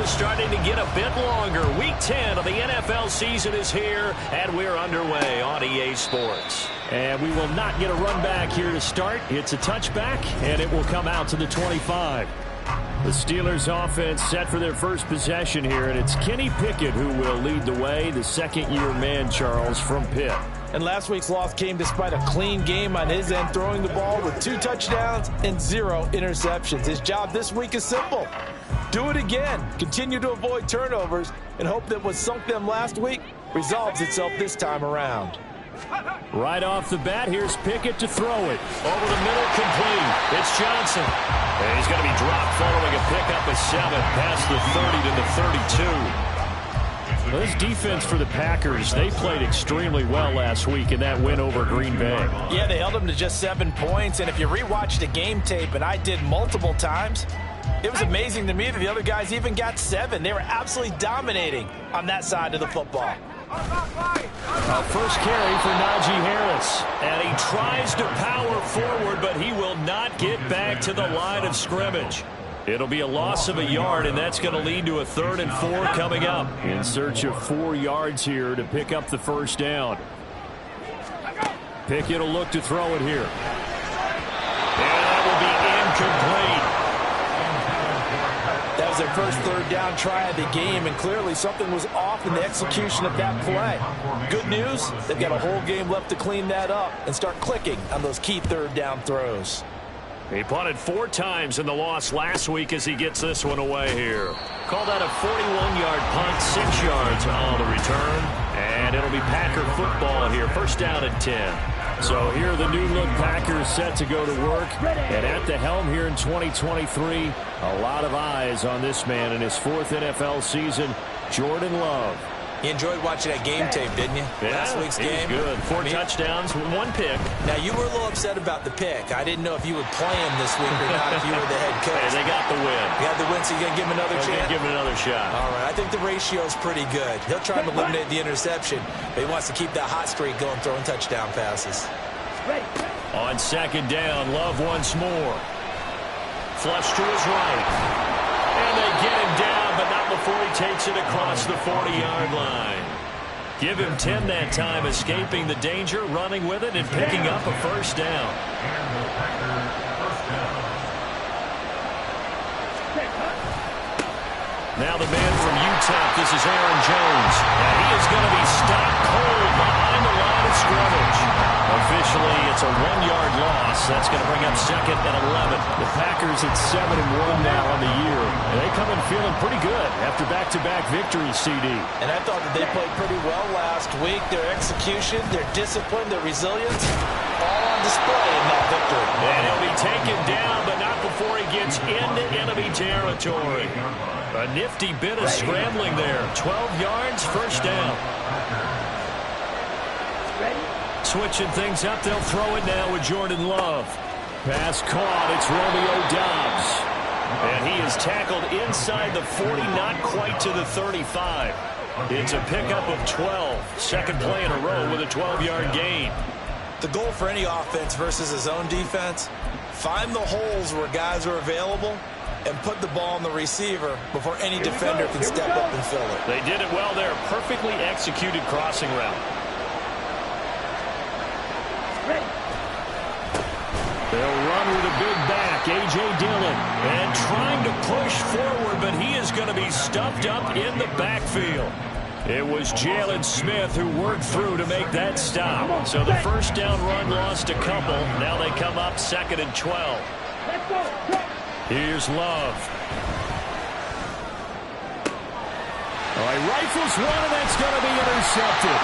is starting to get a bit longer. Week 10 of the NFL season is here, and we're underway on EA Sports. And we will not get a run back here to start. It's a touchback, and it will come out to the 25. The Steelers offense set for their first possession here, and it's Kenny Pickett who will lead the way, the second-year man, Charles, from Pitt. And last week's loss came despite a clean game on his end, throwing the ball with 2 touchdowns and 0 interceptions. His job this week is simple. Do it again. Continue to avoid turnovers and hope that what sunk them last week resolves itself this time around. Right off the bat, here's Pickett to throw it. Over the middle, complete. It's Johnson. And he's going to be dropped following a pickup of 7 past the 30 to the 32. Well, this defense for the Packers, they played extremely well last week in that win over Green Bay. Yeah, they held them to just 7 points. And if you rewatch the game tape, and I did multiple times, it was amazing to me that the other guys even got 7. They were absolutely dominating on that side of the football. A first carry for Najee Harris. And he tries to power forward, but he will not get back to the line of scrimmage. It'll be a loss of a yard, and that's going to lead to a 3rd and 4 coming up. In search of 4 yards here to pick up the first down. Pickett will look to throw it here. And that will be incomplete. That was their first 3rd down try of the game, and clearly something was off in the execution of that play. Good news, they've got a whole game left to clean that up and start clicking on those key 3rd down throws. He punted 4 times in the loss last week as he gets this one away here. Called out a 41-yard punt, 6 yards on the return. And it'll be Packer football here, first down and 10. So here are the new-look Packers set to go to work. And at the helm here in 2023, a lot of eyes on this man in his 4th NFL season, Jordan Love. You enjoyed watching that game tape, didn't you? Yeah, last week's game. Good. 4 touchdowns, 1 pick. Now, you were a little upset about the pick. I didn't know if you would play him this week or not if you were the head coach. Hey, they got the win. You got the win, so you're going to give him another chance? Give him another shot. All right. I think the ratio is pretty good. He'll try to eliminate the interception, but he wants to keep that hot streak going, throwing touchdown passes. On 2nd down, Love once more. Flush to his right. And they get him down, but not before he takes it across the 40-yard line. Give him 10 that time, escaping the danger, running with it, and picking up a first down. Now the man from Utah, this is Aaron Jones. And he is going to be stopped cold behind the line of scrimmage. Officially, it's a 1-yard loss. That's going to bring up 2nd and 11. The Packers at 7-1 now on the year. And they come in feeling pretty good after back-to-back victories, CD. And I thought that they played pretty well last week. Their execution, their discipline, their resilience, all on display in that victory. And he'll be taken down, but not before he gets into enemy territory. A nifty bit of scrambling there. 12 yards, first down. Switching things up, they'll throw it now with Jordan Love. Pass caught, it's Romeo Doubs. And he is tackled inside the 40, not quite to the 35. It's a pickup of 12. Second play in a row with a 12-yard gain. The goal for any offense versus his own defense, find the holes where guys are available and put the ball on the receiver before any defender can step up and fill it. They did it well there. Perfectly executed crossing route. They'll run with a big back, A.J. Dillon. And trying to push forward, but he is going to be stuffed up in the backfield. It was Jalen Smith who worked through to make that stop. So the first down run lost a couple. Now they come up 2nd and 12. Here's Love. All right, rifles one, and that's going to be intercepted.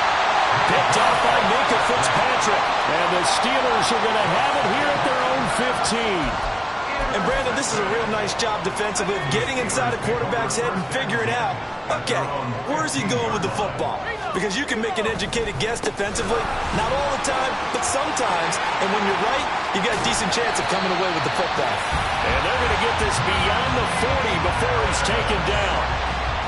Picked off by Minkah Fitzpatrick. And the Steelers are going to have it here at their own 15. And, Brandon, this is a real nice job defensively of getting inside a quarterback's head and figuring out, okay, where's he going with the football? Because you can make an educated guess defensively, not all the time, but sometimes. And when you're right, you got a decent chance of coming away with the football. And they're going to get this beyond the 40 before he's taken down.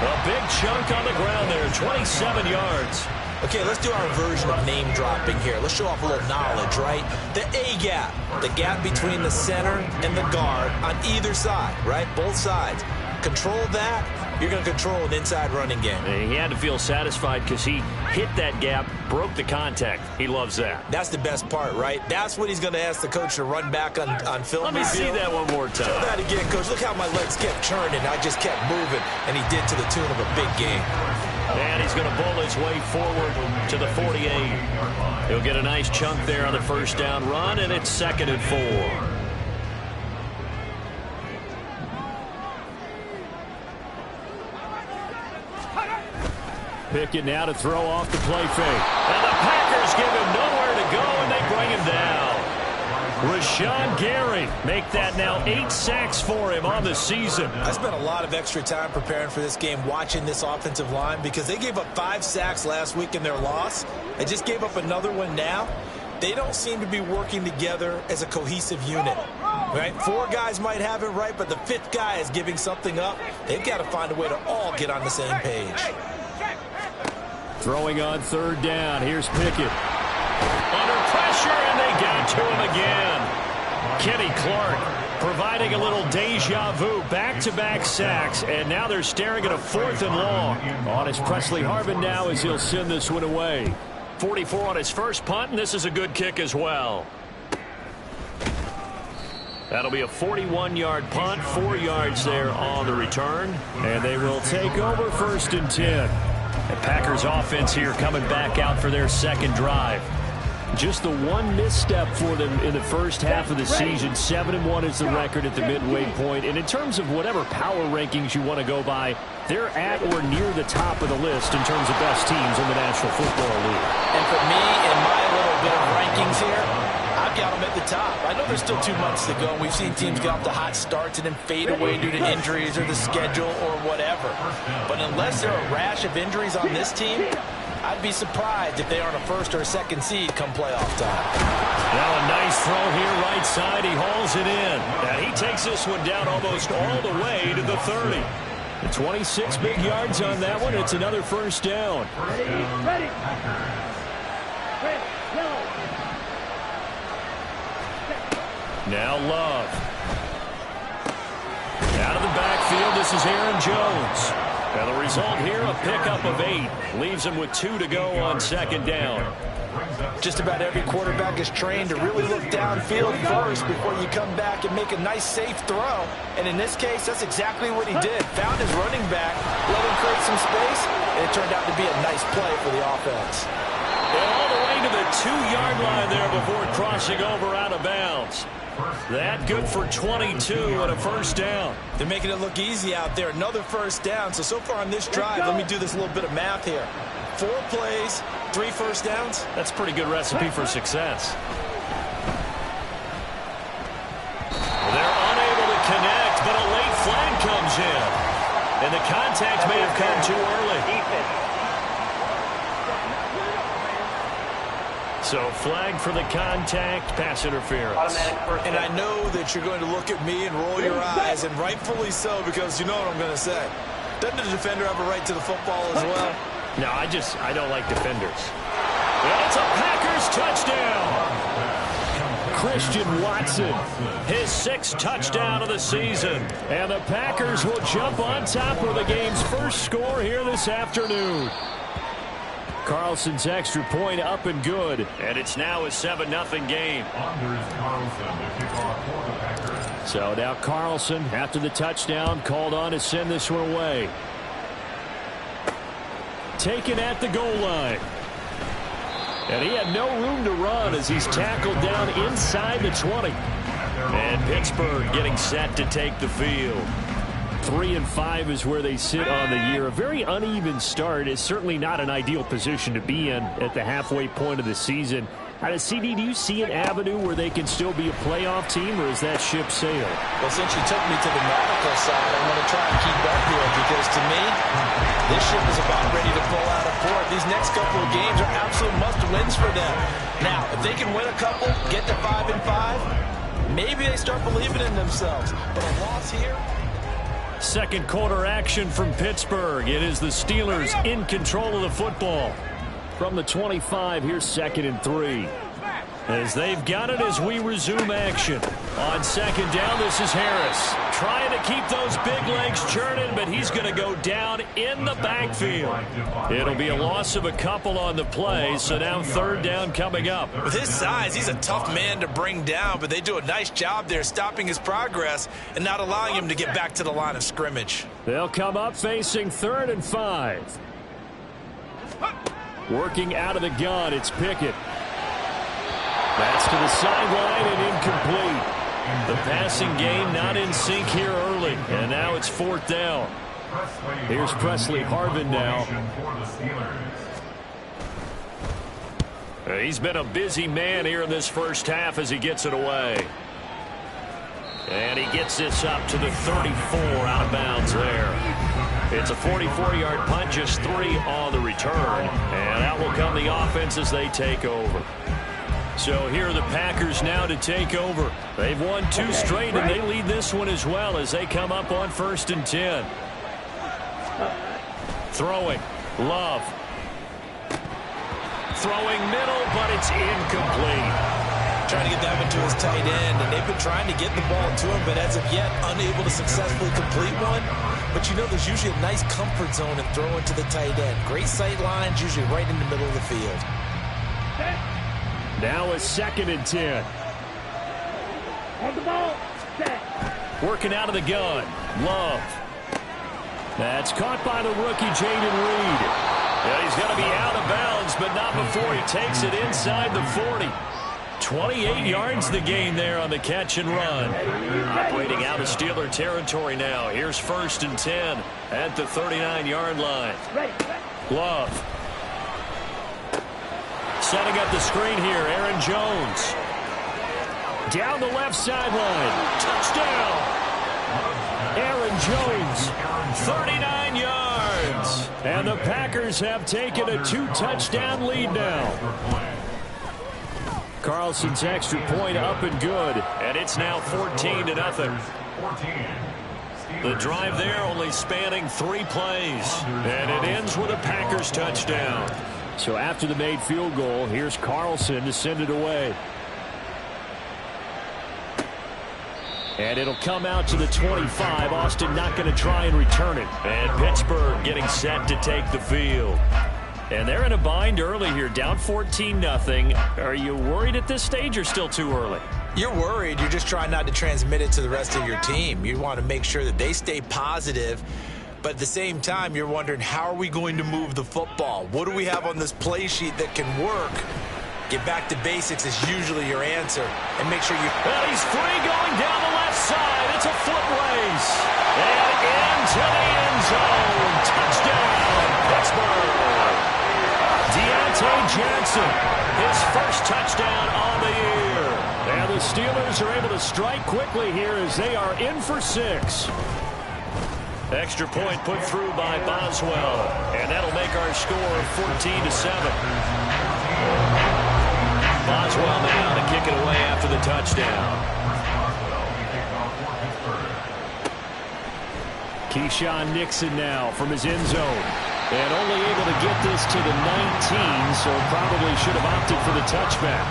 A big chunk on the ground there, 27 yards. Okay, let's do our version of name dropping here. Let's show off a little knowledge, right? The A gap, the gap between the center and the guard on either side, right? Both sides. Control that, you're going to control an inside running game. He had to feel satisfied because he hit that gap, broke the contact. He loves that. That's the best part, right? That's what he's going to ask the coach to run back on film. Let me see that one more time. Show that again, Coach. Look how my legs kept churning. I just kept moving, and he did to the tune of a big game. And he's going to bull his way forward to the 48. He'll get a nice chunk there on the first down run, and it's 2nd and 4. Pickett now to throw off the play fake. And the Packers give him nowhere to go, and they bring him down. Rashawn Gary make that now 8 sacks for him on the season. I spent a lot of extra time preparing for this game, watching this offensive line, because they gave up 5 sacks last week in their loss. They just gave up another one now. They don't seem to be working together as a cohesive unit. Right? 4 guys might have it right, but the 5th guy is giving something up. They've got to find a way to all get on the same page. Throwing on 3rd down. Here's Pickett. Under pressure, and they get to him again. Kenny Clark providing a little deja vu. Back-to-back sacks, and now they're staring at a 4th and long. On his Presley Harvin now as he'll send this one away. 44 on his first punt, and this is a good kick as well. That'll be a 41-yard punt, 4 yards there on the return. And they will take over 1st and 10. The Packers offense here coming back out for their second drive. Just the one misstep for them in the first half of the season. 7-1 is the record at the midway point. And in terms of whatever power rankings you want to go by, they're at or near the top of the list in terms of best teams in the National Football League. And for me, in my little bit of rankings here, I've got them at the top. I know there's still 2 months to go, and we've seen teams get off to hot starts and then fade away due to injuries or the schedule or whatever. But unless there are a rash of injuries on this team, I'd be surprised if they aren't a 1st or a 2nd seed come playoff time. Now a nice throw here right side. He hauls it in. And he takes this one down almost all the way to the 30. 26 big yards on that one. It's another 1st down. Ready. Now Love. Out of the backfield, this is Aaron Jones. And the result here, a pickup of 8. Leaves him with 2 to go on 2nd down. Just about every quarterback is trained to really look downfield first before you come back and make a nice, safe throw. And in this case, that's exactly what he did. Found his running back, let him create some space, and it turned out to be a nice play for the offense. And all the way to the 2-yard line there before crossing over out of bounds. That good for 22 and a 1st down. They're making it look easy out there. Another 1st down. So far on this drive, let me do this little bit of math here. 4 plays, 3 1st downs. That's a pretty good recipe for success. They're unable to connect, but a late flag comes in. And the contact may have come too early. So flag for the contact, pass interference. And I know that you're going to look at me and roll your eyes, and rightfully so, because you know what I'm going to say. Doesn't the defender have a right to the football as well? No, I don't like defenders. And it's a Packers touchdown. Christian Watson, his 6th touchdown of the season. And the Packers will jump on top of the game's first score here this afternoon. Carlson's extra point up and good. And it's now a 7-0 game. So now Carlson, after the touchdown, called on to send this one away. Taken at the goal line. And he had no room to run as he's tackled down inside the 20. And Pittsburgh getting set to take the field. 3-5 is where they sit on the year. A very uneven start is certainly not an ideal position to be in at the halfway point of the season. CD, do you see an avenue where they can still be a playoff team, or is that ship sailed? Well, since you took me to the nautical side, I'm going to try and keep up here, because to me, this ship is about ready to pull out of port. These next couple of games are absolute must-wins for them. Now, if they can win a couple, get to 5-5, maybe they start believing in themselves. But a loss here... Second quarter action from Pittsburgh. It is the Steelers in control of the football. From the 25, here's 2nd and 3. as they've got it as we resume action. On second down, this is Harris. Trying to keep those big legs churning, but he's going to go down in the backfield. It'll be a loss of a couple on the play, so now third down coming up. With his size, he's a tough man to bring down, but they do a nice job there stopping his progress and not allowing him to get back to the line of scrimmage. They'll come up facing 3rd and 5. Working out of the gun, it's Pickett. That's to the sideline and incomplete. The passing game not in sync here early, and now it's 4th down. Here's Presley Harvin now. He's been a busy man here in this first half as he gets it away. And he gets this up to the 34, out of bounds there. It's a 44-yard punt, just 3 on the return. And out will come the offense as they take over. So here are the Packers now to take over. They've won 2 straight, and they lead this one as well as they come up on 1st and 10. Throwing. Love. Throwing middle, but it's incomplete. Trying to get that one to his tight end, and they've been trying to get the ball to him, but as of yet, unable to successfully complete one. But you know there's usually a nice comfort zone in throwing to the tight end. Great sight lines, usually right in the middle of the field. Now a 2nd and 10. On the ball. Set. Working out of the gun. Love. That's caught by the rookie, Jaden Reed. Yeah, he's going to be out of bounds, but not before he takes it inside the 40. 28 yards the gain there on the catch and run. Operating out of Steeler territory now. Here's 1st and 10 at the 39-yard line. Love. Setting up the screen here, Aaron Jones. Down the left sideline. Touchdown. Aaron Jones, 39 yards. And the Packers have taken a 2-touchdown lead now. Carlson's extra point up and good. And it's now 14-0. The drive there only spanning 3 plays. And it ends with a Packers touchdown. So after the made field goal, here's Carlson to send it away. And it'll come out to the 25. Austin not going to try and return it. And Pittsburgh getting set to take the field. And they're in a bind early here, down 14-0. Are you worried at this stage or still too early? You're worried. You're just trying not to transmit it to the rest of your team. You want to make sure that they stay positive. But at the same time, you're wondering, how are we going to move the football? What do we have on this play sheet that can work? Get back to basics is usually your answer. And make sure you... Well, he's free going down the left side. It's a foot race. And into the end zone. Touchdown, Pittsburgh. Deontay Johnson, his first touchdown on the year. And the Steelers are able to strike quickly here as they are in for 6. Extra point put through by Boswell. And that'll make our score 14-7. Boswell now to kick it away after the touchdown. Keyshawn Nixon now from his end zone. And only able to get this to the 19, so probably should have opted for the touchback.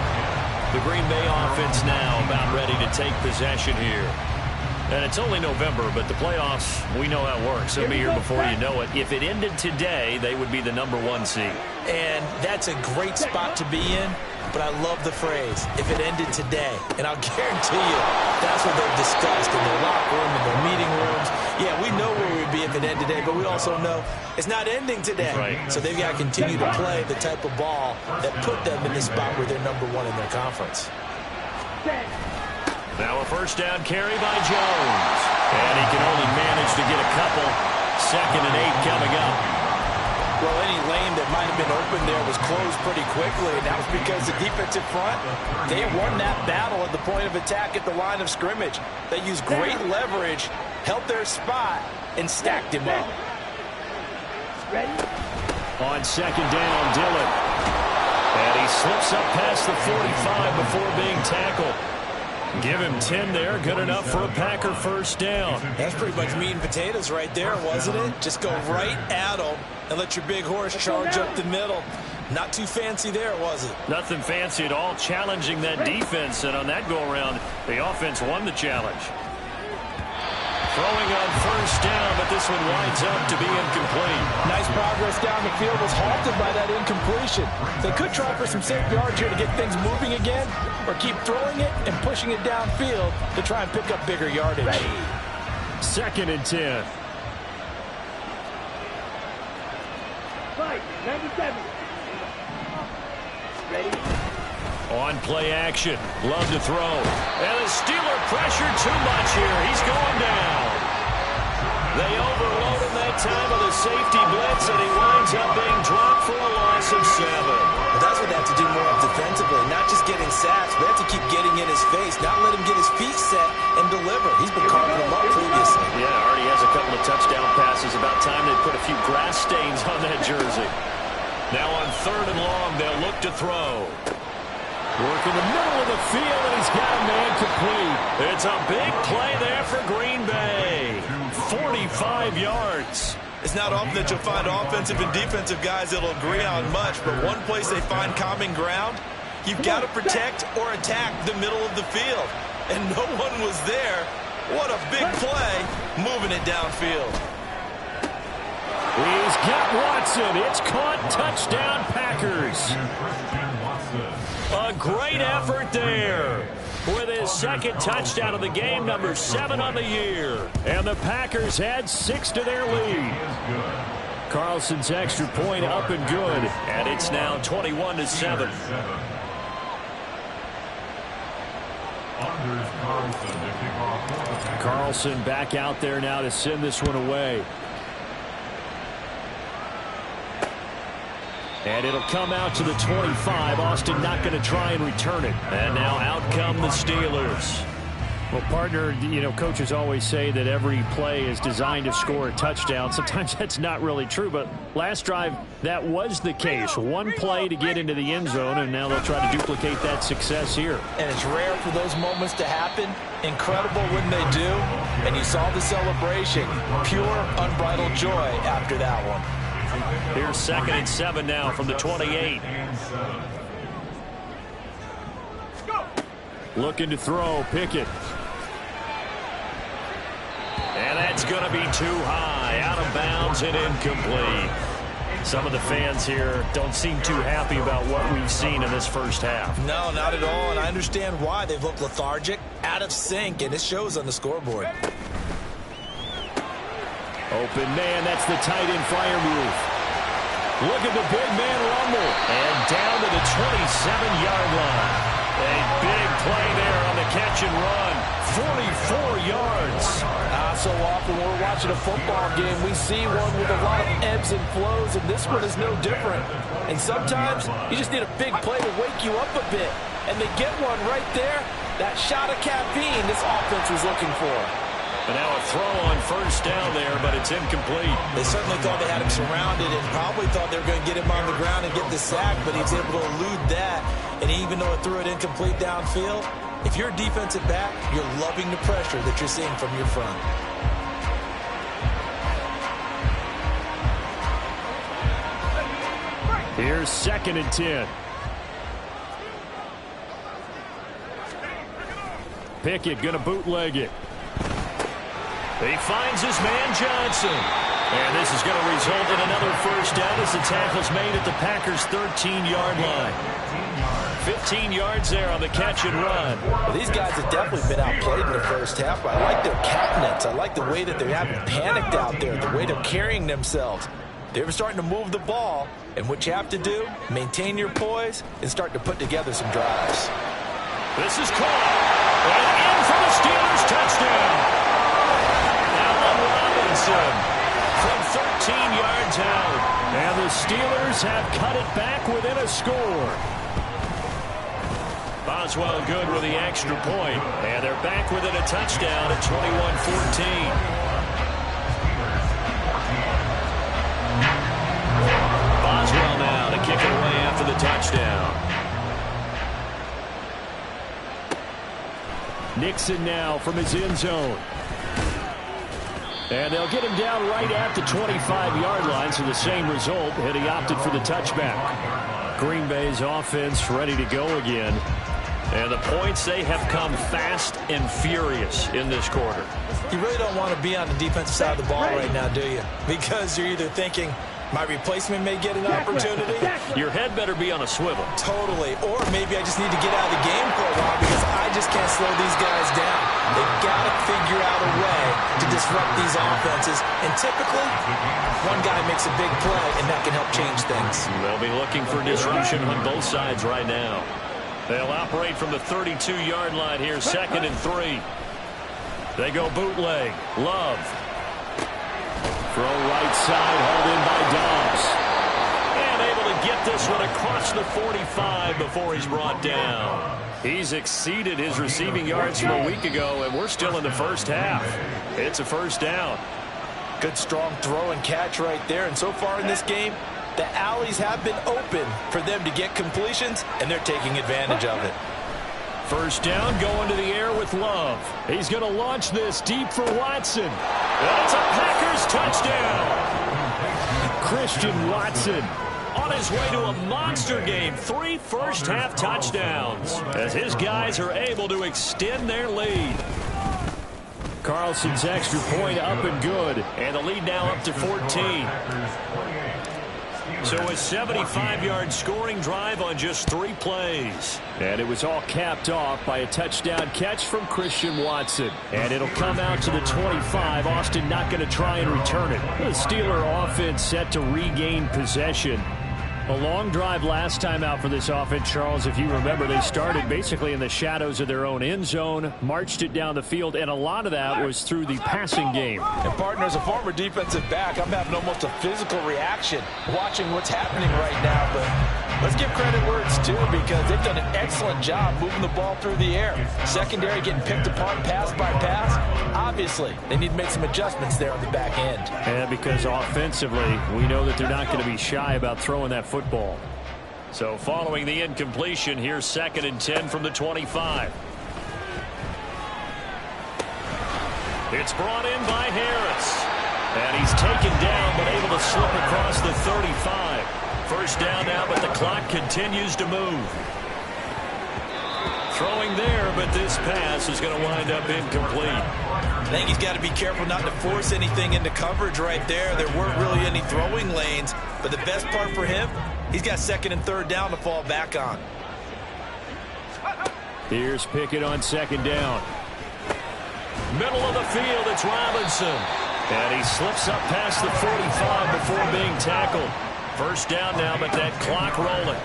The Green Bay offense now about ready to take possession here. And it's only November, but the playoffs, we know how it works. They'll be here before you know it. If it ended today, they would be the #1 seed. And that's a great spot to be in, but I love the phrase, if it ended today. And I'll guarantee you, that's what they've discussed in their locker room, in their meeting rooms. Yeah, we know where we'd be if it ended today, but we also know it's not ending today. Right. So they've got to continue to play the type of ball that put them in the spot where they're #1 in their conference. Now a first down carry by Jones. And he can only manage to get a couple. 2nd and 8 coming up. Well, any lane that might have been open there was closed pretty quickly, and that was because the defensive front, they won that battle at the point of attack at the line of scrimmage. They used great leverage, held their spot, and stacked him up. On 2nd down, Dillon. And he slips up past the 45 before being tackled. Give him 10 there. Good enough for a Packer first down. That's pretty much meat and potatoes right there, wasn't it? Just go right at them and let your big horse charge up the middle. Not too fancy there, was it? Nothing fancy at all, challenging that defense, and on that go-around, the offense won the challenge. Throwing on first down, but this one winds up to be incomplete. Nice progress down the field, was halted by that incompletion. They could try for some safe yards here to get things moving again, or keep throwing it and pushing it downfield to try and pick up bigger yardage. Second and 10. Right, 97. Ready? On play action, love to throw. And the Steeler pressure too much here. He's going down. They overload him that time with a safety blitz, and he winds up being dropped for a loss of 7. But that's what they have to do more of defensively, not just getting sacks, but they have to keep getting in his face, not let him get his feet set and deliver. He's been carving him up previously. Yeah, already has a couple of touchdown passes. About time they put a few grass stains on that jersey. Now on third and long, they'll look to throw. Work in the middle of the field, and he's got a man complete. It's a big play there for Green Bay. 45 yards. It's not often that you'll find offensive and defensive guys that'll agree on much, but one place they find common ground, you've got to protect or attack the middle of the field. And no one was there. What a big play, moving it downfield. He's got Watson. It's caught. Touchdown, Packers. A great effort there. With his second touchdown of the game, number 7 on the year. And the Packers add 6 to their lead. Carlson's extra point up and good. And it's now 21-7. Carlson back out there now to send this one away. And it'll come out to the 25. Austin not going to try and return it. And now out come the Steelers. Well, partner, you know, coaches always say that every play is designed to score a touchdown. Sometimes that's not really true, but last drive, that was the case. One play to get into the end zone, and now they'll try to duplicate that success here. And it's rare for those moments to happen. Incredible when they do. And you saw the celebration. Pure, unbridled joy after that one. Here's 2nd and 7 now from the 28. Looking to throw, Pickett. And that's going to be too high, out of bounds and incomplete. Some of the fans here don't seem too happy about what we've seen in this first half. No, not at all, and I understand why. They've looked lethargic, out of sync, and it shows on the scoreboard. Open man, that's the tight end flyer move. Look at the big man rumble. And down to the 27-yard line. A big play there on the catch and run. 44 yards. So often when we're watching a football game, we see one with a lot of ebbs and flows, and this one is no different. And sometimes you just need a big play to wake you up a bit. And they get one right there. That shot of caffeine this offense was looking for. And now a throw on first down there, but it's incomplete. They certainly thought they had him surrounded and probably thought they were going to get him on the ground and get the sack, but he was able to elude that. And even though it threw it incomplete downfield, if you're a defensive back, you're loving the pressure that you're seeing from your front. Here's 2nd and 10. Pickett going to bootleg it. He finds his man Johnson. And this is going to result in another first down as the tackle's made at the Packers' 13-yard line. 15 yards there on the catch and run. Well, these guys have definitely been outplayed in the first half, but I like their cabinets. I like the way that they haven't panicked out there, the way they're carrying themselves. They're starting to move the ball, and what you have to do, maintain your poise and start to put together some drives. This is caught. And in for the Steelers touchdown. Allen Robinson from 13 yards out. And the Steelers have cut it back within a score. Boswell good with the extra point. And they're back within a touchdown at 21-14. Boswell now to kick it away after the touchdown. Nixon now from his end zone. And they'll get him down right at the 25-yard line, so the same result, and he opted for the touchback. Green Bay's offense ready to go again. And the points, they have come fast and furious in this quarter. You really don't want to be on the defensive side of the ball right now, do you? Because you're either thinking, my replacement may get an opportunity. Your head better be on a swivel. Totally. Or maybe I just need to get out of the game for a while because I just can't slow these guys down. They've got to figure out a way to disrupt these offenses. And typically, one guy makes a big play, and that can help change things. They'll be looking for disruption on both sides right now. They'll operate from the 32-yard line here, 2nd and 3. They go bootleg. Love. Throw right side, hauled in by Dobbs. And able to get this one across the 45 before he's brought down. He's exceeded his receiving yards from a week ago, and we're still in the first half. It's a first down. Good strong throw and catch right there. And so far in this game, the alleys have been open for them to get completions, and they're taking advantage of it. First down, going to the air with Love. He's going to launch this deep for Watson. And it's a Packers touchdown. Christian Watson on his way to a monster game. 3 first-half touchdowns as his guys are able to extend their lead. Carlson's extra point up and good. And the lead now up to 14. So a 75-yard scoring drive on just 3 plays. And it was all capped off by a touchdown catch from Christian Watson. And it'll come out to the 25. Austin not going to try and return it. The Steeler offense set to regain possession. A long drive last time out for this offense, Charles. If you remember, they started basically in the shadows of their own end zone, marched it down the field, and a lot of that was through the passing game. And partner, as a former defensive back, I'm having almost a physical reaction watching what's happening right now. But let's give credit where it's due because they've done an excellent job moving the ball through the air. Secondary getting picked apart pass by pass. Obviously, they need to make some adjustments there on the back end. And because offensively, we know that they're not going to be shy about throwing that football. So following the incompletion, here's 2nd and 10 from the 25. It's brought in by Harris. And he's taken down but able to slip across the 35. First down now, but the clock continues to move. Throwing there, but this pass is going to wind up incomplete. I think he's got to be careful not to force anything into coverage right there. There weren't really any throwing lanes, but the best part for him, he's got 2nd and 3rd down to fall back on. Here's Pickett on 2nd down. Middle of the field, it's Robinson. And he slips up past the 45 before being tackled. First down now, but that clock rolling.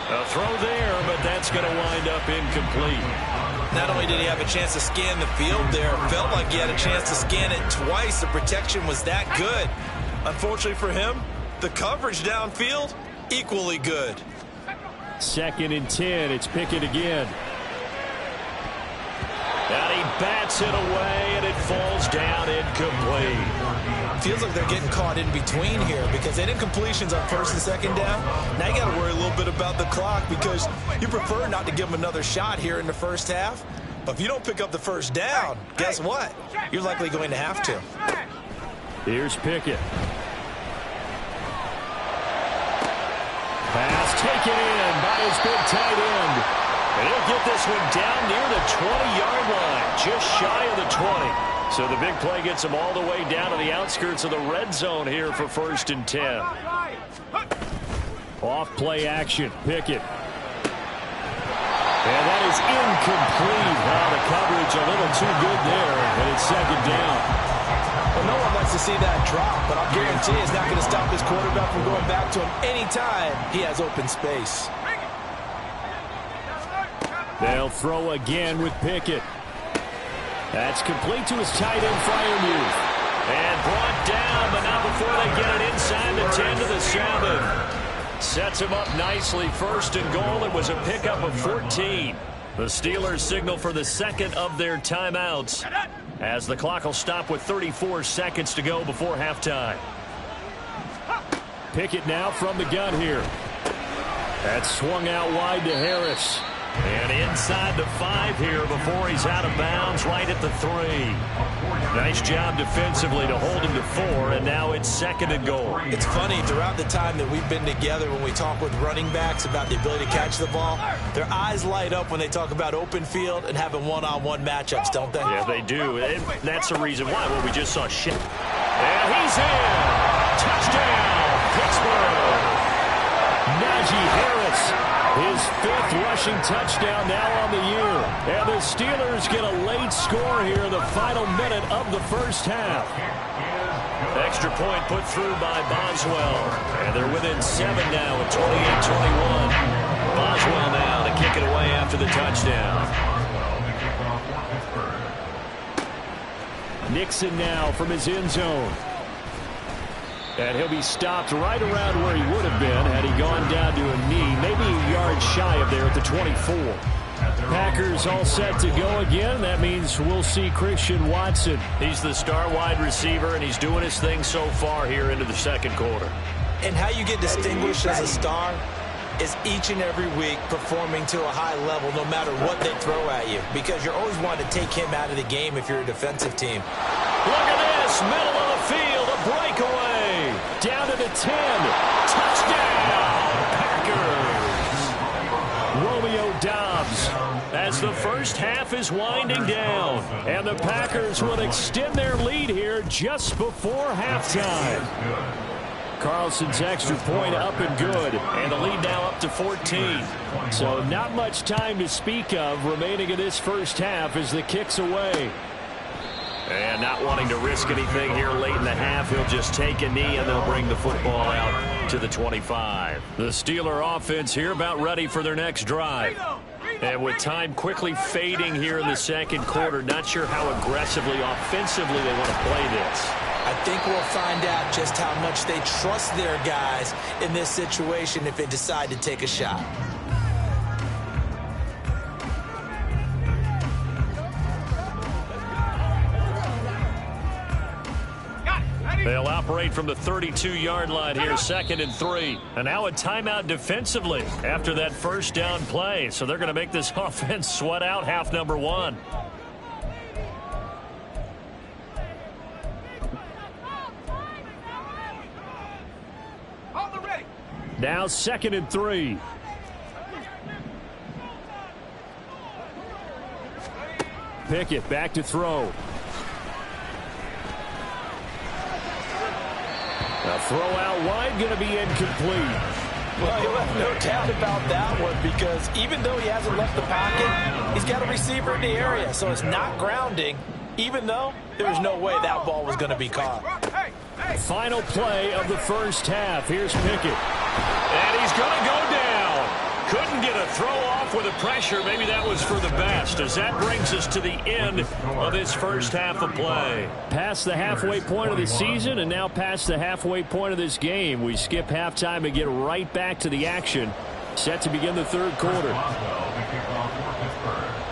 A throw there, but that's going to wind up incomplete. Not only did he have a chance to scan the field there, felt like he had a chance to scan it twice. The protection was that good. Unfortunately for him, the coverage downfield, equally good. 2nd and 10, it's Pickett again. And he bats it away, and it falls down incomplete. Feels like they're getting caught in between here because they did incompletions on 1st and 2nd down. Now you got to worry a little bit about the clock because you prefer not to give them another shot here in the first half. But if you don't pick up the first down, guess what? You're likely going to have to. Here's Pickett. Pass taken in by his big tight end. And he'll get this one down near the 20-yard line, just shy of the 20. So the big play gets him all the way down to the outskirts of the red zone here for 1st and 10. Off play action, Pickett. And that is incomplete. Wow, the coverage a little too good there, and it's 2nd down. Well, no one likes to see that drop, but I'll guarantee it's not going to stop his quarterback from going back to him anytime he has open space. They'll throw again with Pickett. That's complete to his tight end, Freiermuth. And brought down, but not before they get it inside the 10 to the 7. Sets him up nicely. 1st and goal. It was a pickup of 14. The Steelers signal for the 2nd of their timeouts as the clock will stop with 34 seconds to go before halftime. Pickett now from the gun here. That's swung out wide to Harris. And inside the 5 here before he's out of bounds, right at the 3. Nice job defensively to hold him to 4, and now it's 2nd and goal. It's funny, throughout the time that we've been together, when we talk with running backs about the ability to catch the ball, their eyes light up when they talk about open field and having one-on-one matchups, don't they? Yeah, they do. And that's the reason why. Well, we just saw shit. And he's in. Touchdown, Pittsburgh. Najee Harris, his 5th rushing touchdown now on the year. And the Steelers get a late score here in the final minute of the first half. Extra point put through by Boswell. And they're within 7 now at 28-21. Boswell now to kick it away after the touchdown. Nixon now from his end zone. And he'll be stopped right around where he would have been had he gone down to a knee, maybe a yard shy of there at the 24. Packers all set to go again. That means we'll see Christian Watson. He's the star wide receiver, and he's doing his thing so far here into the 2nd quarter. And how you get distinguished as a star is each and every week performing to a high level no matter what they throw at you, because you're always wanting to take him out of the game if you're a defensive team. Look at this, middle of the field, a breakaway. Down to the 10. Touchdown, Packers. Romeo Doubs as the first half is winding down. And the Packers will extend their lead here just before halftime. Carlson's extra point up and good. And the lead now up to 14. So not much time to speak of remaining in this first half as the kick's away. And not wanting to risk anything here late in the half, he'll just take a knee and they'll bring the football out to the 25. The Steeler offense here about ready for their next drive. And with time quickly fading here in the 2nd quarter, not sure how aggressively, offensively they want to play this. I think we'll find out just how much they trust their guys in this situation if they decide to take a shot. They'll operate from the 32-yard line here, 2nd and 3. And now a timeout defensively after that first down play. So they're going to make this offense sweat out half number 1. Now 2nd and 3. Pickett back to throw. A throw out wide, going to be incomplete. Well, you'll have no doubt about that one, because even though he hasn't left the pocket, he's got a receiver in the area, so it's not grounding, even though there's no way that ball was going to be caught. Final play of the first half. Here's Pickett. And he's going to go down. Couldn't get a throw off with the pressure. Maybe that was for the best, as that brings us to the end of this first half of play. Past the halfway point of the season and now past the halfway point of this game. We skip halftime and get right back to the action. Set to begin the 3rd quarter.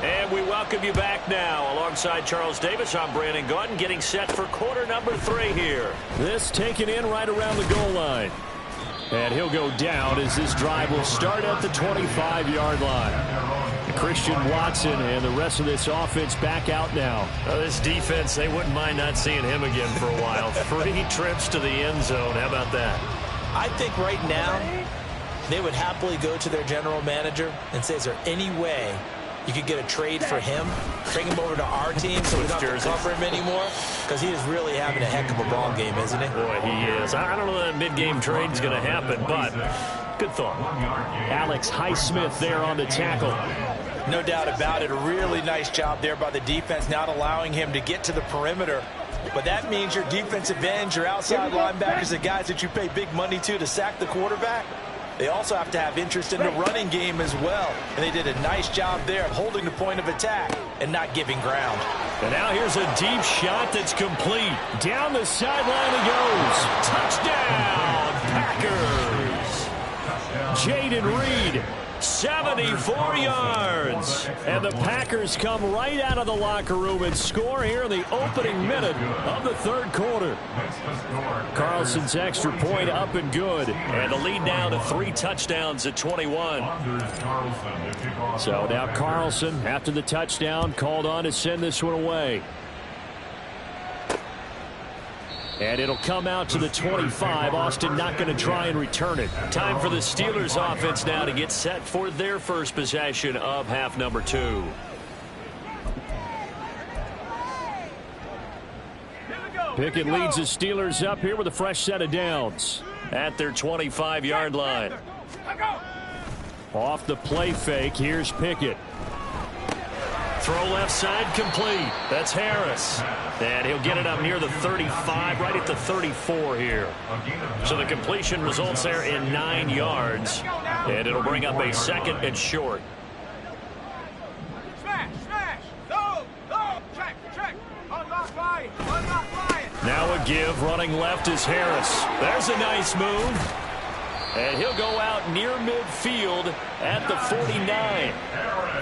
And we welcome you back now. Alongside Charles Davis, I'm Brandon Gaudin, getting set for quarter number 3 here. This taken in right around the goal line. And he'll go down as this drive will start at the 25-yard line. Christian Watson and the rest of this offense back out now. This defense, they wouldn't mind not seeing him again for a while. 3 trips to the end zone. How about that? I think right now they would happily go to their general manager and say, is there any way you could get a trade for him, bring him over to our team so we don't have to cover him anymore? Because he is really having a heck of a ball game, isn't he? Boy, he is. I don't know that mid-game trade is going to happen, but good thought. Alex Highsmith there on the tackle. No doubt about it. A really nice job there by the defense, not allowing him to get to the perimeter. But that means your defensive ends, your outside linebackers, the guys that you pay big money to sack the quarterback, they also have to have interest in the running game as well. And they did a nice job there of holding the point of attack and not giving ground. And now here's a deep shot that's complete. Down the sideline he goes. Touchdown, Packers. Jaden Reed 74 yards. And the Packers come right out of the locker room and score here in the opening minute of the third quarter. Carlson's extra point up and good. And the lead now to 3 touchdowns at 21. So now Carlson, after the touchdown, called on to send this one away. And it'll come out to the 25. Austin not going to try and return it. Time for the Steelers offense now to get set for their first possession of half number 2. Pickett leads the Steelers up here with a fresh set of downs at their 25-yard line. Off the play fake, here's Pickett. Throw left side complete. That's Harris. And he'll get it up near the 35, right at the 34 here. So the completion results there in 9 yards. And it'll bring up a second and short. Now a give, running left is Harris. There's a nice move. And he'll go out near midfield at the 49.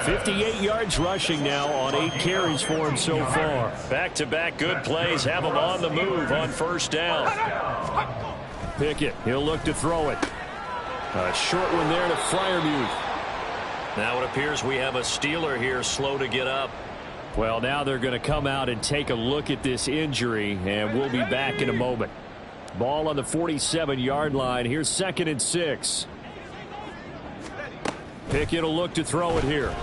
58 yards rushing now on 8 carries for him so far. Back-to-back good plays have him on the move on first down. Pickett, he'll look to throw it. A short one there to Freiermuth. Now it appears we have a Steeler here slow to get up. Well, now they're going to come out and take a look at this injury, and we'll be back in a moment. Ball on the 47-yard line. Here's 2nd and 6. Pickett will look to throw it here.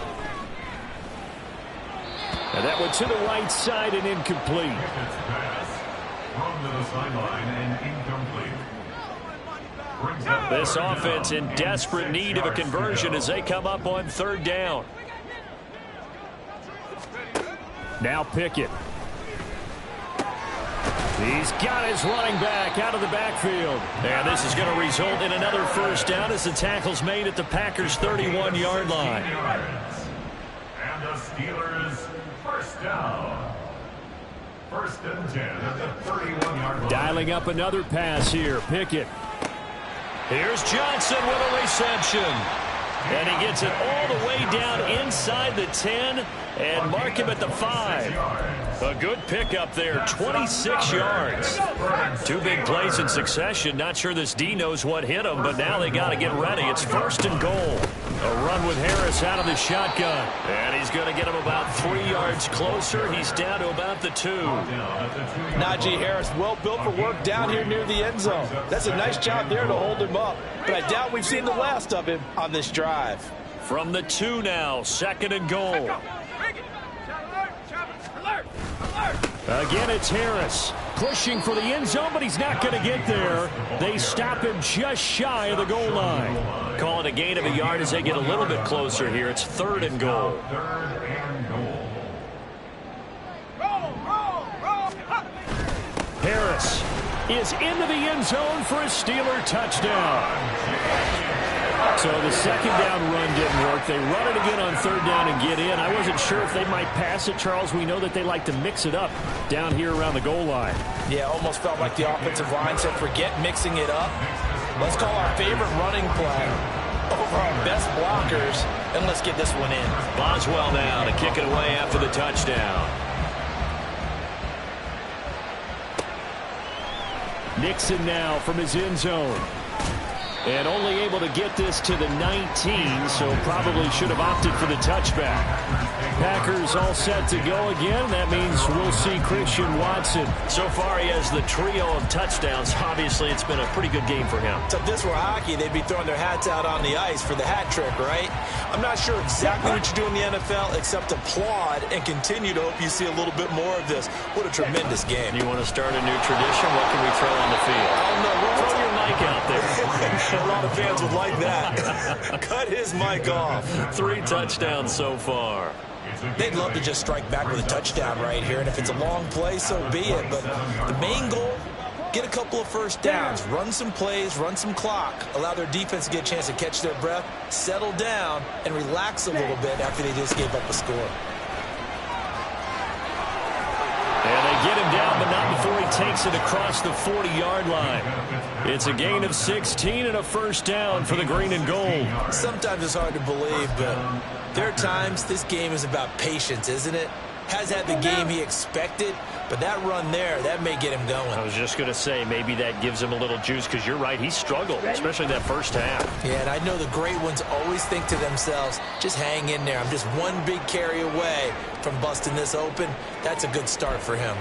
And that one to the right side and incomplete. This offense in desperate need of a conversion as they come up on 3rd down. Now Pickett. He's got his running back out of the backfield. And this is going to result in another first down as the tackle's made at the Packers' 31-yard line. And the Steelers first down. 1st and 10 at the 31-yard line. Dialing up another pass here. Pickett. Here's Johnson with a reception. And he gets it all the way down inside the 10 and mark him at the 5. A good pickup there, 26 yards. 2 big plays in succession. Not sure this D knows what hit him, but now they got to get ready. It's 1st and goal. A run with Harris out of the shotgun. And he's going to get him about 3 yards closer. He's down to about the 2. Najee Harris, well built for work down here near the end zone. That's a nice job there to hold him up. But I doubt we've seen the last of him on this drive. From the 2 now, 2nd and goal. Again, it's Harris pushing for the end zone, but he's not going to get there. They stop him just shy of the goal line. Call it a gain of a yard as they get a little bit closer here. It's 3rd and goal. Harris is into the end zone for a Steeler touchdown. So the 2nd down run didn't work. They run it again on 3rd down and get in. I wasn't sure if they might pass it, Charles. We know that they like to mix it up down here around the goal line. Yeah, almost felt like the offensive line said, forget mixing it up. Let's call our favorite running play over our best blockers, and let's get this one in. Boswell now to kick it away after the touchdown. Nixon now from his end zone. And only able to get this to the 19, so probably should have opted for the touchback. Packers all set to go again. That means we'll see Christian Watson. So far, he has the trio of touchdowns. Obviously, it's been a pretty good game for him. So if this were hockey, they'd be throwing their hats out on the ice for the hat trick, right? I'm not sure exactly what you do in the NFL except applaud and continue to hope you see a little bit more of this. What a tremendous game. You want to start a new tradition? What can we throw on the field? I don't know. Throw your mic out there. A lot of fans would like that. Cut his mic off. 3 touchdowns so far. They'd love to just strike back with a touchdown right here, and if it's a long play, so be it. But the main goal, get a couple of first downs, run some plays, run some clock, allow their defense to get a chance to catch their breath, settle down, and relax a little bit after they just gave up a score. And they get him down, but not before he takes it across the 40-yard line. It's a gain of 16 and a first down for the green and gold. Sometimes it's hard to believe, but there are times this game is about patience, isn't it? Has had the game he expected, but that run there, that may get him going. I was just going to say, maybe that gives him a little juice, because you're right, he struggled, especially that first half. Yeah, and I know the great ones always think to themselves, just hang in there. I'm just one big carry away from busting this open. That's a good start for him.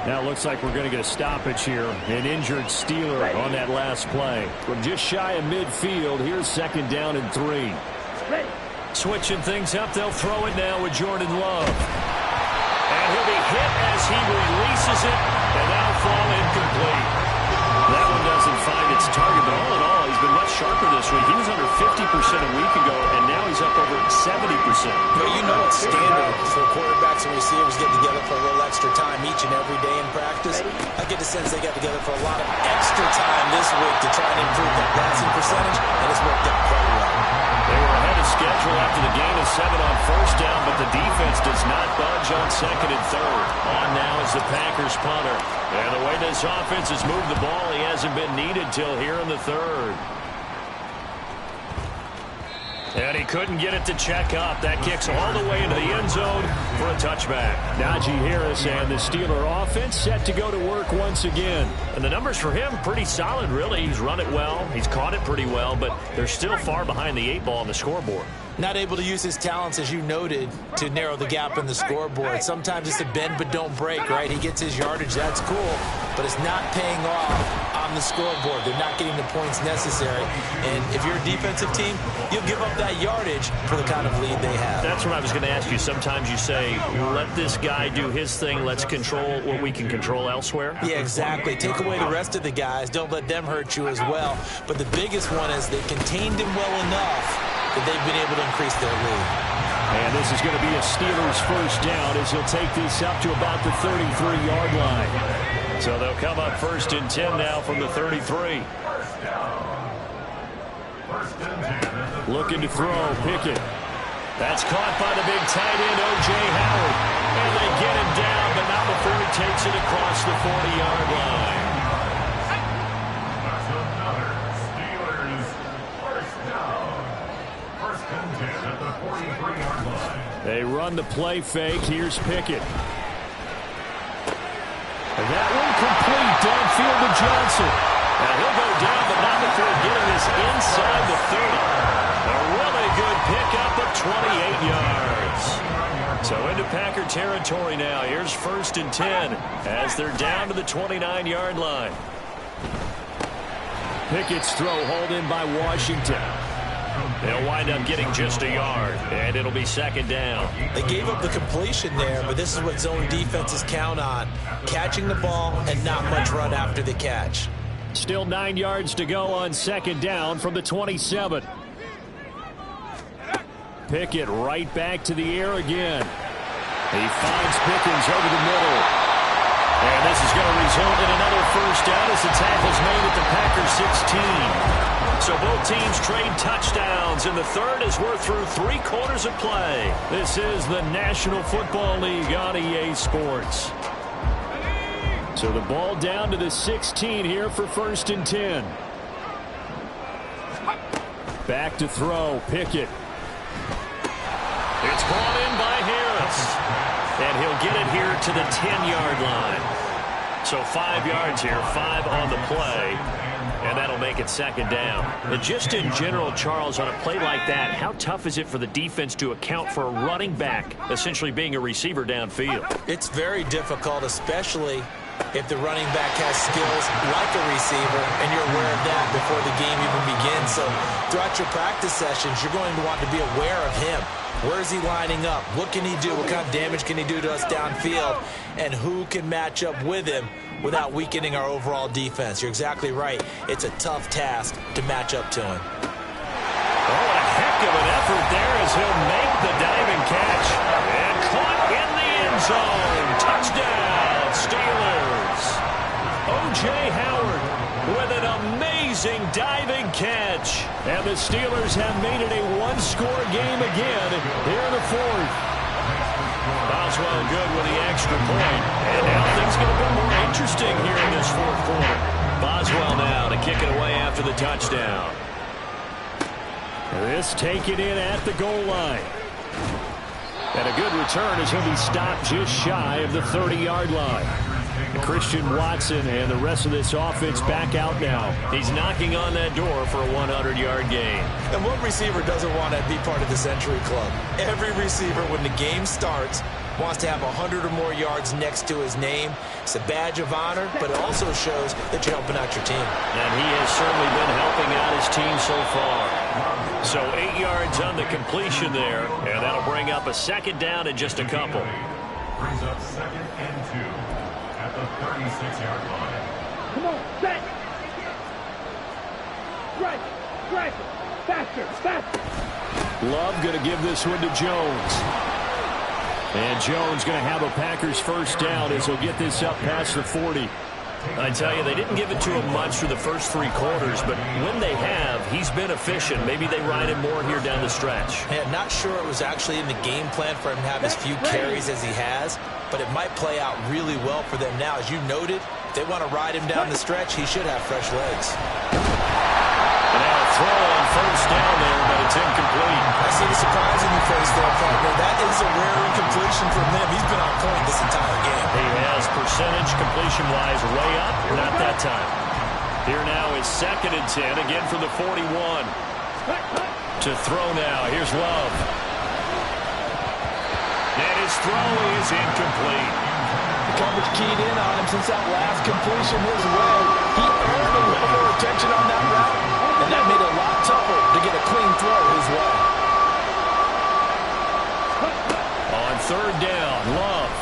Now it looks like we're going to get a stoppage here. An injured Steeler on that last play. From just shy of midfield, here's 2nd down and 3. Ready. Switching things up, they'll throw it now with Jordan Love. And he'll be hit as he releases it, and that'll fall incomplete. That one doesn't find its target, but all in all, he's been much sharper this week. He was under 50% a week ago, and now he's up over 70%. Well, you know it's standard for quarterbacks and receivers getting together for a little extra time each and every day in practice. I get the sense they got together for a lot of extra time this week to try and improve that passing percentage, and it's worked out quite well. They were ahead of schedule after the gain of 7 on first down, but the defense does not budge on 2nd and 3rd. On now is the Packers punter. And the way this offense has moved the ball, he hasn't been needed till here in the 3rd. And he couldn't get it to check up. That kicks all the way into the end zone for a touchback. Najee Harris and the Steeler offense set to go to work once again. And the numbers for him, pretty solid, really. He's run it well. He's caught it pretty well, but they're still far behind the 8 ball on the scoreboard. Not able to use his talents, as you noted, to narrow the gap in the scoreboard. Sometimes it's a bend but don't break, right? He gets his yardage, that's cool, but it's not paying off on the scoreboard. They're not getting the points necessary. And if you're a defensive team, you'll give up that yardage for the kind of lead they have. That's what I was going to ask you. Sometimes you say, let this guy do his thing. Let's control what we can control elsewhere. Yeah, exactly. Take away the rest of the guys. Don't let them hurt you as well. But the biggest one is they contained him well enough that they've been able to increase their lead. And this is going to be a Steelers first down as he'll take this up to about the 33-yard line. So they'll come up 1st and 10 now from the 33. Looking to throw, Pickett. That's caught by the big tight end, O.J. Howard. And they get him down, but not before he takes it across the 40-yard line. They run the play fake. Here's Pickett. And that one complete downfield to Johnson. Now he'll go down, but not before getting this inside the 30. A really good pickup of 28 yards. So into Packer territory now. Here's 1st and 10 as they're down to the 29-yard line. Pickett's throw hauled in by Washington. They'll wind up getting just a yard, and it'll be 2nd down. They gave up the completion there, but this is what zone defenses count on. Catching the ball and not much run after the catch. Still 9 yards to go on 2nd down from the 27. Pickett right back to the air again. He finds Pickens over the middle. And this is going to result in another first down as the tackle's made at the Packers 16. So both teams trade touchdowns, and the 3rd as we're through 3 quarters of play. This is the National Football League on EA Sports. So the ball down to the 16 here for 1st and 10. Back to throw, Pickett. It's brought in by Harris. And he'll get it here to the 10-yard line. So 5 yards here, 5 on the play. And that'll make it 2nd down. And just in general, Charles, on a play like that, how tough is it for the defense to account for a running back essentially being a receiver downfield? It's very difficult, especially if the running back has skills like a receiver and you're aware of that before the game even begins. So throughout your practice sessions, you're going to want to be aware of him. Where is he lining up? What can he do? What kind of damage can he do to us downfield? And who can match up with him without weakening our overall defense? You're exactly right. It's a tough task to match up to him. Oh, a heck of an effort there as he'll make the diving catch. And caught in the end zone. Touchdown, Steelers. O.J. Howard with an amazing diving catch. And the Steelers have made it a one-score game again here in the 4th. Boswell good with the extra point. And now things get a bit more interesting here in this fourth quarter. Boswell now to kick it away after the touchdown. This taken in at the goal line. And a good return as he'll be stopped just shy of the 30-yard line. Christian Watson and the rest of this offense back out now. He's knocking on that door for a 100-yard gain. And what receiver doesn't want to be part of the Century Club? Every receiver, when the game starts, wants to have 100 or more yards next to his name. It's a badge of honor, but it also shows that you're helping out your team. And he has certainly been helping out his team so far. So 8 yards on the completion there, and that'll bring up a second down in just a couple. Brings up 2nd and 2 at the 36-yard line. Come on, set. Strike. Faster. Love going to give this one to Jones. And Jones going to have a Packers first down as he'll get this up past the 40. I tell you, they didn't give it to him much for the first 3 quarters, but when they have, he's been efficient. Maybe they ride him more here down the stretch. Yeah, not sure it was actually in the game plan for him to have as few carries as he has, but it might play out really well for them now. As you noted, if they want to ride him down the stretch, he should have fresh legs. And now a throw on first down there, but it's incomplete. I see the surprise in your face there, partner. That is a rare incompletion from him. He's been on point this entire game. He has percentage completion-wise way up, not that time. Here now is 2nd and 10, again from the 41. To throw now, here's Love. And his throw is incomplete. The coverage keyed in on him since that last completion his way. He earned a little more attention on that route, and that made it a lot tougher to get a clean throw his way. On 3rd down, Love.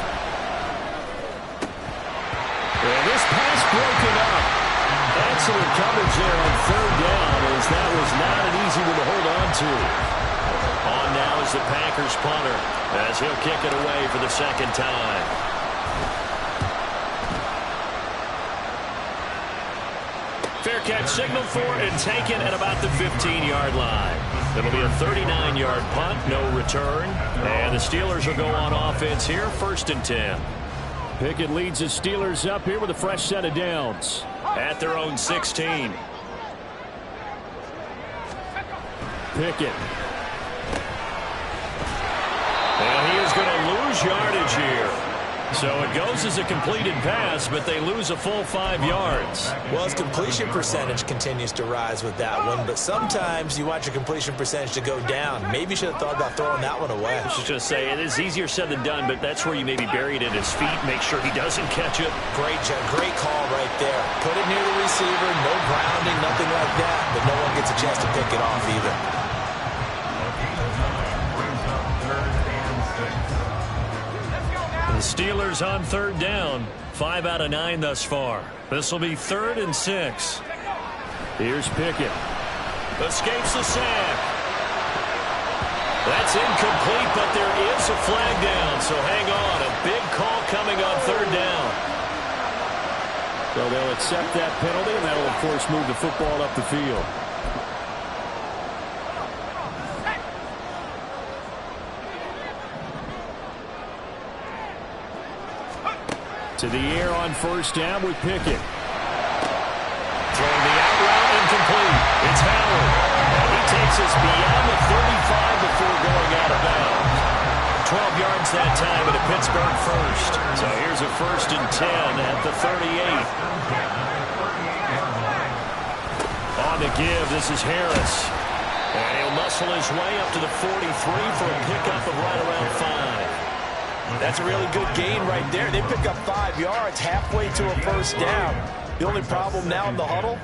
And this pass broken up. Excellent coverage there on 3rd down, as that was not an easy one to hold on to. On now is the Packers punter, as he'll kick it away for the 2nd time. Fair catch signaled for and taken at about the 15-yard line. It'll be a 39-yard punt, no return. And the Steelers will go on offense here, 1st and 10. Pickett leads the Steelers up here with a fresh set of downs at their own 16. Pickett. And he is going to lose yardage here. So it goes as a completed pass, but they lose a full 5 yards. Well, his completion percentage continues to rise with that one, but sometimes you want your completion percentage to go down. Maybe you should have thought about throwing that one away. I was just going to say, it is easier said than done, but that's where you maybe bury it at his feet, make sure he doesn't catch it. Great call right there. Put it near the receiver, no grounding, nothing like that, but no one gets a chance to pick it off either. Steelers on 3rd down. 5 out of 9 thus far. This will be 3rd and 6. Here's Pickett. Escapes the sack. That's incomplete, but there is a flag down, so hang on. A big call coming on 3rd down. So they'll accept that penalty, and that'll, of course, move the football up the field. To the air on 1st down with Pickett. Throwing the out route incomplete. It's Howard. And he takes us beyond the 35 before going out of bounds. 12 yards that time at a Pittsburgh first. So here's a 1st and 10 at the 38. On the give, this is Harris. And he'll muscle his way up to the 43 for a pickup of right around 5. That's a really good gain right there. They pick up 5 yards halfway to a 1st down. The only problem now in the huddle,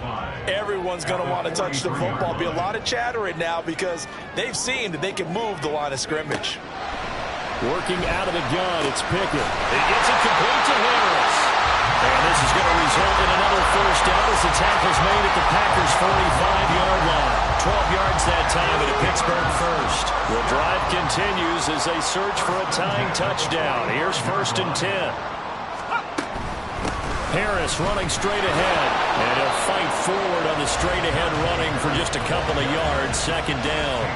everyone's going to want to touch the football. Be a lot of chatter right now because they've seen that they can move the line of scrimmage. Working out of the gun, it's Pickett. It gets it complete to Harris. And this is going to result in another 1st down as the tackle's made at the Packers' 45-yard line. 12 yards that time at a Pittsburgh first. The drive continues as they search for a tying touchdown. Here's 1st and 10. Harris running straight ahead. And he'll fight forward on the straight ahead running for just a couple of yards. 2nd down.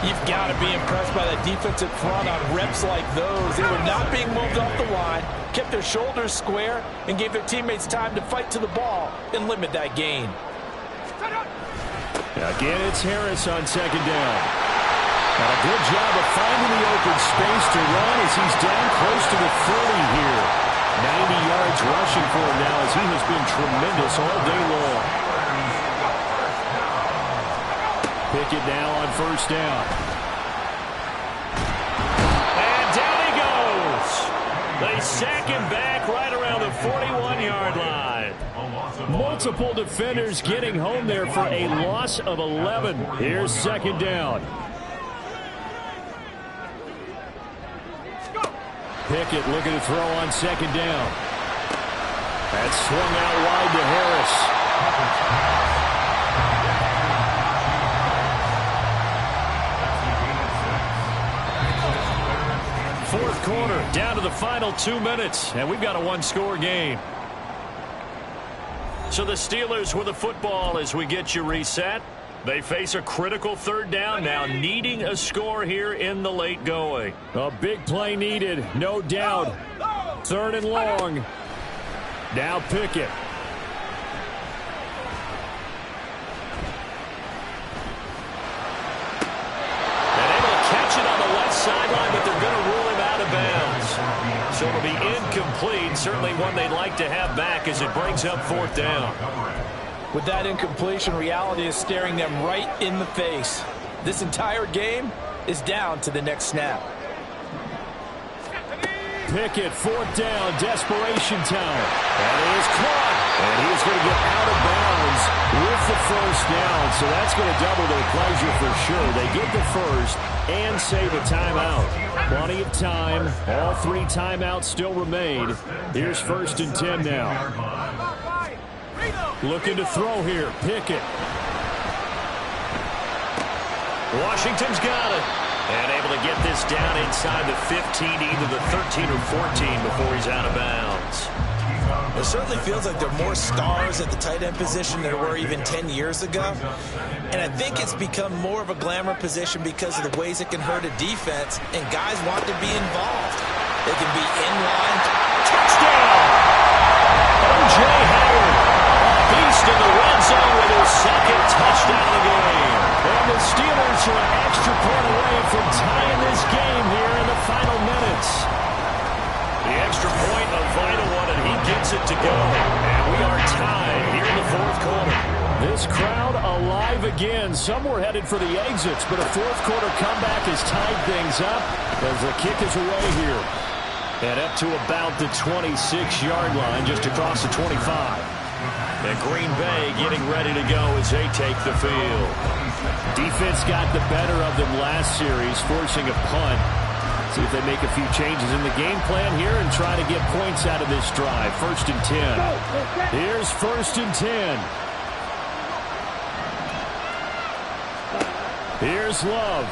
You've got to be impressed by that defensive front on reps like those. They were not being moved off the line, kept their shoulders square, and gave their teammates time to fight to the ball and limit that gain. Again, it's Harris on second down. And a good job of finding the open space to run as he's down close to the 30 here. 90 yards rushing for him now as he has been tremendous all day long. Pickett now on first down. And down he goes. They sack him back right around the 41-yard line. Multiple defenders getting home there for a loss of 11. Here's second down. Pickett looking to throw on second down. That's swung out wide to Harris. Fourth quarter, down to the final 2 minutes, and we've got a one-score game. So the Steelers with the football as we get you reset. They face a critical third down now, needing a score here in the late going. A big play needed, no doubt. Third and long. Now Pickett. And able to catch it on the left sideline, but they're going to rule him out of bounds. So it'll be incomplete. Certainly one they'd like to have back as it brings up fourth down. With that incompletion, reality is staring them right in the face. This entire game is down to the next snap. Pickett, fourth down, desperation time. And he is caught. And he's going to get out of bounds with the first down. So that's going to double their pleasure for sure. They get the first and save a timeout. Plenty of time. All three timeouts still remain. Here's first and 10 now. Looking to throw here. Pickett. Washington's got it. And able to get this down inside the 15, either the 13 or 14 before he's out of bounds. It certainly feels like there are more stars at the tight end position than there were even 10 years ago. And I think it's become more of a glamour position because of the ways it can hurt a defense, and guys want to be involved. They can be in line. Touchdown! O.J. Howard, beast in the red zone with his second touchdown of the game. And the Steelers are an extra point away from tying this game here in the final minutes. The extra point, a vital one, and he gets it to go. And we are tied here in the fourth quarter. This crowd alive again. Some were headed for the exits, but a fourth quarter comeback has tied things up as the kick is away here. And up to about the 26-yard line, just across the 25. And Green Bay getting ready to go as they take the field. Defense got the better of them last series, forcing a punt. See if they make a few changes in the game plan here and try to get points out of this drive. First and 10. Here's first and 10. Here's Love.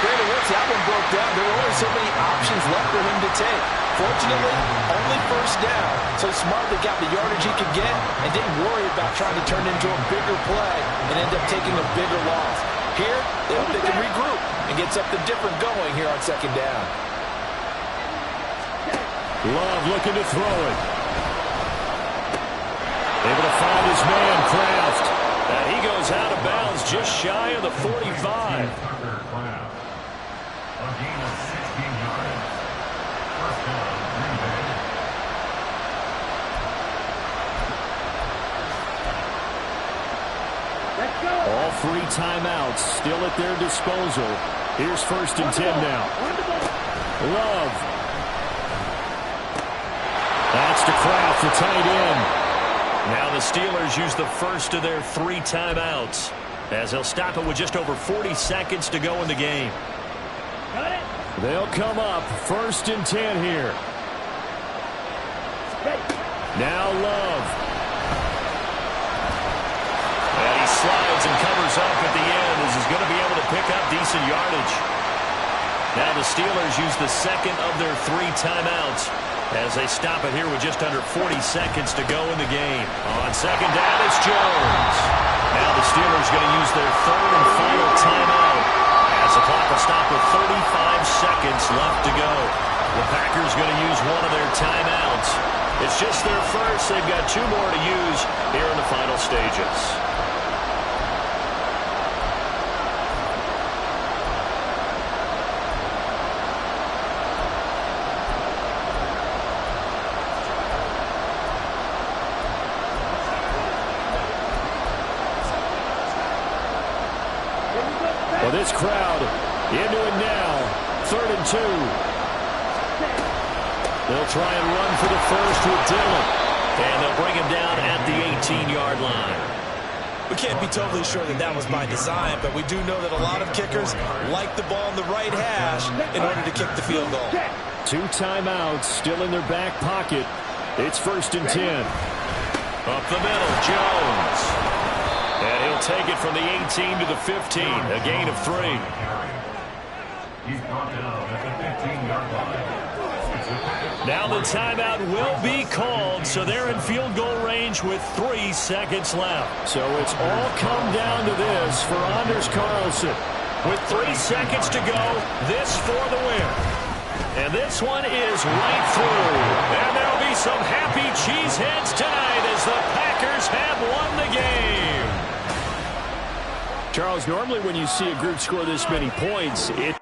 Granted, once that one broke down, there were only so many options left for him to take. Fortunately, only first down, so smartly got the yardage he could get and didn't worry about trying to turn into a bigger play and end up taking a bigger loss. Here, they hope they can regroup and get something different going here on second down. Love looking to throw it. Able to find his man, Kraft. And he goes out of bounds just shy of the 45. All three timeouts still at their disposal. Here's first and 10 now. Love. That's to Kraft, the tight end. Now the Steelers use the first of their three timeouts as they'll stop it with just over 40 seconds to go in the game. They'll come up first and 10 here. Now Love. And he slides and covers up at the end as he's going to be able to pick up decent yardage. Now the Steelers use the second of their three timeouts as they stop it here with just under 40 seconds to go in the game. On second down, it's Jones. Now the Steelers going to use their third and final timeout as the clock will stop with 35 seconds left to go. The Packers going to use one of their timeouts. It's just their first. They've got two more to use here in the final stages. Well, this crowd into it now. 3rd and 2. They'll try and run for the first with Dillon. And they'll bring him down at the 18-yard line. We can't be totally sure that that was by design, but we do know that a lot of kickers like the ball in the right hash in order to kick the field goal. 2 timeouts still in their back pocket. It's 1st and 10. Up the middle, Jones. And he'll take it from the 18 to the 15, a gain of 3. He's brought down at the 15-yard line. Now the timeout will be called, so they're in field goal range with 3 seconds left. So it's all come down to this for Anders Carlson. With 3 seconds to go, this for the win. And this one is right through. And there'll be some happy cheeseheads tonight as the Packers have won the game. Charles, normally when you see a group score this many points, it